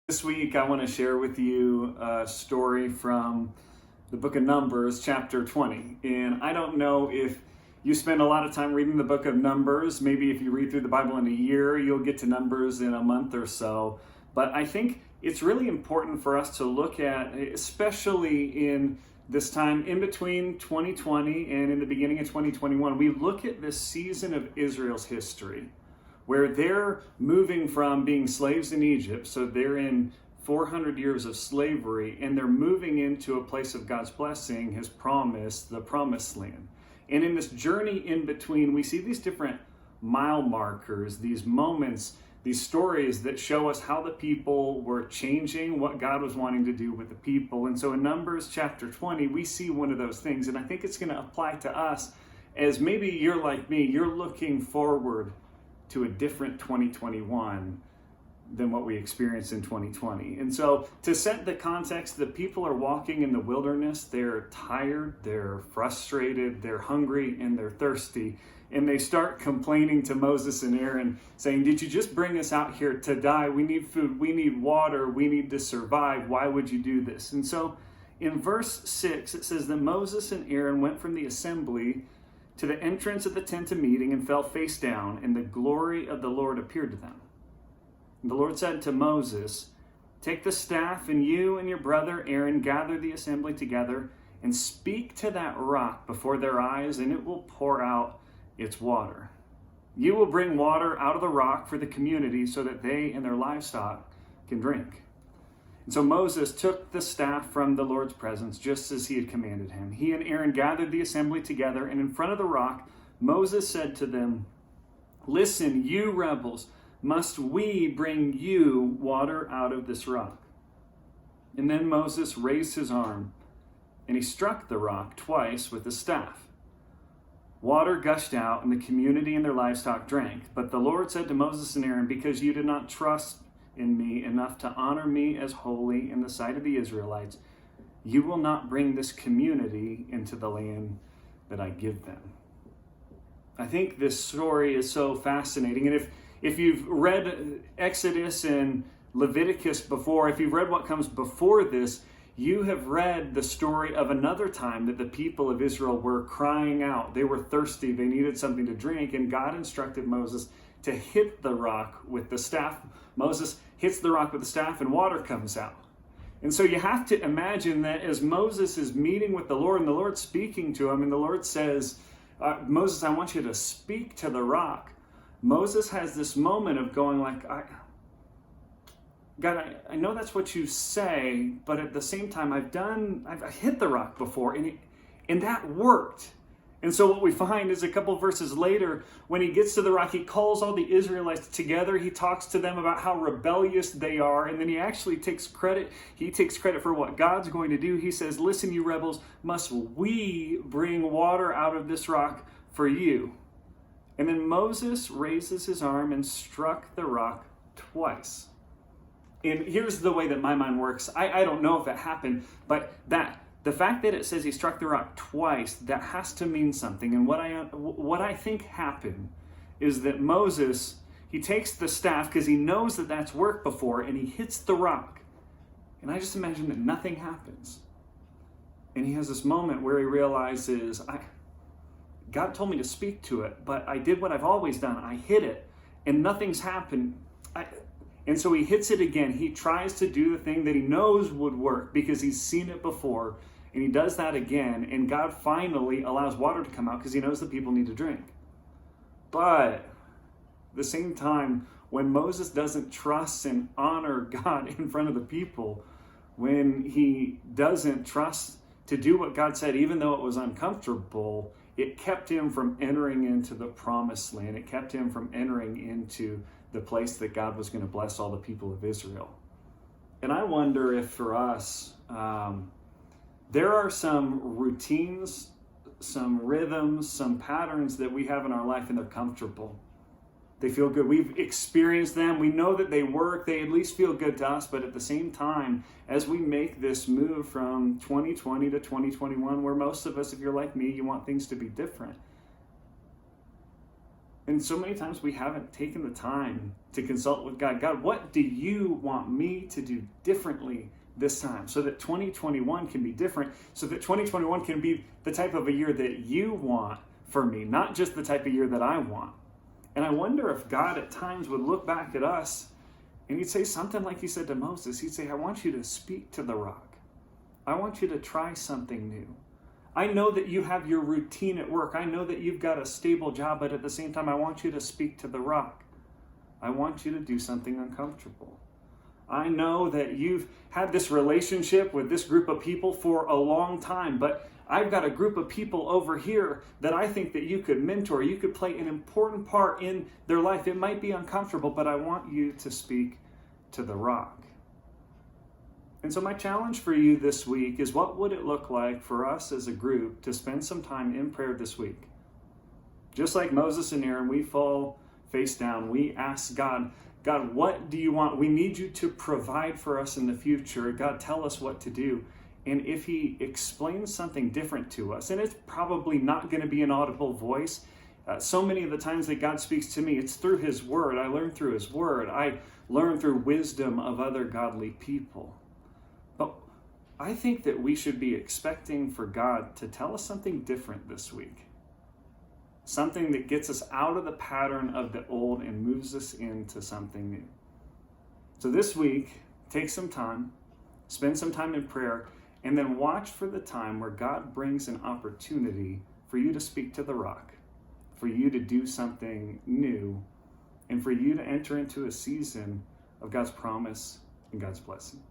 This week, I want to share with you a story from the book of Numbers, chapter 20. And I don't know if you spend a lot of time reading the book of Numbers. Maybe if you read through the Bible in a year, you'll get to Numbers in a month or so. But I think it's really important for us to look at, especially in this time in between 2020 and in the beginning of 2021, we look at this season of Israel's history, where they're moving from being slaves in Egypt, so they're in 400 years of slavery, and they're moving into a place of God's blessing, His promise, the promised land. And in this journey in between, we see these different mile markers, these moments, these stories that show us how the people were changing, what God was wanting to do with the people. And so in Numbers chapter 20, we see one of those things, and I think it's going to apply to us as maybe you're like me, you're looking forward to a different 2021 than what we experienced in 2020. And so to set the context, the people are walking in the wilderness. They're tired, they're frustrated, they're hungry, and they're thirsty. And they start complaining to Moses and Aaron, saying, "Did you just bring us out here to die? We need food, we need water, we need to survive. Why would you do this?" And so in verse 6, it says that Moses and Aaron went from the assembly to the entrance of the tent of meeting and fell face down, and the glory of the Lord appeared to them. And the Lord said to Moses, "Take the staff, and you and your brother Aaron gather the assembly together and speak to that rock before their eyes, and it will pour out its water. You will bring water out of the rock for the community so that they and their livestock can drink." And so Moses took the staff from the Lord's presence, just as he had commanded him. He and Aaron gathered the assembly together, and in front of the rock, Moses said to them, "Listen, you rebels, must we bring you water out of this rock?" And then Moses raised his arm, and he struck the rock twice with the staff. Water gushed out, and the community and their livestock drank. But the Lord said to Moses and Aaron, "Because you did not trust in me enough to honor me as holy in the sight of the Israelites, you will not bring this community into the land that I give them." I think this story is so fascinating. And if you've read Exodus and Leviticus before, if you've read what comes before this, you have read the story of another time that the people of Israel were crying out. They were thirsty. They needed something to drink. And God instructed Moses to hit the rock with the staff. Moses hits the rock with the staff and water comes out. And so you have to imagine that as Moses is meeting with the Lord and the Lord's speaking to him, and the Lord says, "Moses, I want you to speak to the rock." Moses has this moment of going like, God, I know that's what you say, but at the same time, I've hit the rock before, and that worked. And so what we find is a couple verses later, when he gets to the rock, he calls all the Israelites together. He talks to them about how rebellious they are, and then he actually takes credit. He takes credit for what God's going to do. He says, "Listen, you rebels, must we bring water out of this rock for you?" And then Moses raises his arm and struck the rock twice. And here's the way that my mind works. I don't know if it happened, but the fact that it says he struck the rock twice, that has to mean something. And what I think happened is that Moses, he takes the staff because he knows that that's worked before, and he hits the rock. And I just imagine that nothing happens. And he has this moment where he realizes, God told me to speak to it, but I did what I've always done. I hit it, and nothing's happened. And so he hits it again. He tries to do the thing that he knows would work because he's seen it before. And he does that again. And God finally allows water to come out because he knows the people need to drink. But at the same time, when Moses doesn't trust and honor God in front of the people, when he doesn't trust to do what God said, even though it was uncomfortable, it kept him from entering into the promised land. It kept him from entering into the place that God was going to bless all the people of Israel. And I wonder if for us, there are some routines, some rhythms, some patterns that we have in our life, and they're comfortable. They feel good. We've experienced them. We know that they work. They at least feel good to us. But at the same time, as we make this move from 2020 to 2021, where most of us, if you're like me, you want things to be different. And so many times we haven't taken the time to consult with God. God, what do you want me to do differently this time so that 2021 can be different, so that 2021 can be the type of a year that you want for me, not just the type of year that I want. And I wonder if God at times would look back at us and he'd say something like he said to Moses. He'd say, I want you to speak to the rock. I want you to try something new. I know that you have your routine at work. I know that you've got a stable job, but at the same time, I want you to speak to the rock. I want you to do something uncomfortable. I know that you've had this relationship with this group of people for a long time, but I've got a group of people over here that I think that you could mentor. You could play an important part in their life. It might be uncomfortable, but I want you to speak to the rock. And so my challenge for you this week is, what would it look like for us as a group to spend some time in prayer this week? Just like Moses and Aaron, we fall face down. We ask God, God, what do you want? We need you to provide for us in the future. God, tell us what to do. And if he explains something different to us, and it's probably not going to be an audible voice, so many of the times that God speaks to me, it's through his word. I learn through his word. I learn through wisdom of other godly people. But I think that we should be expecting for God to tell us something different this week. Something that gets us out of the pattern of the old and moves us into something new. So this week, take some time, spend some time in prayer, and then watch for the time where God brings an opportunity for you to speak to the rock, for you to do something new, and for you to enter into a season of God's promise and God's blessing.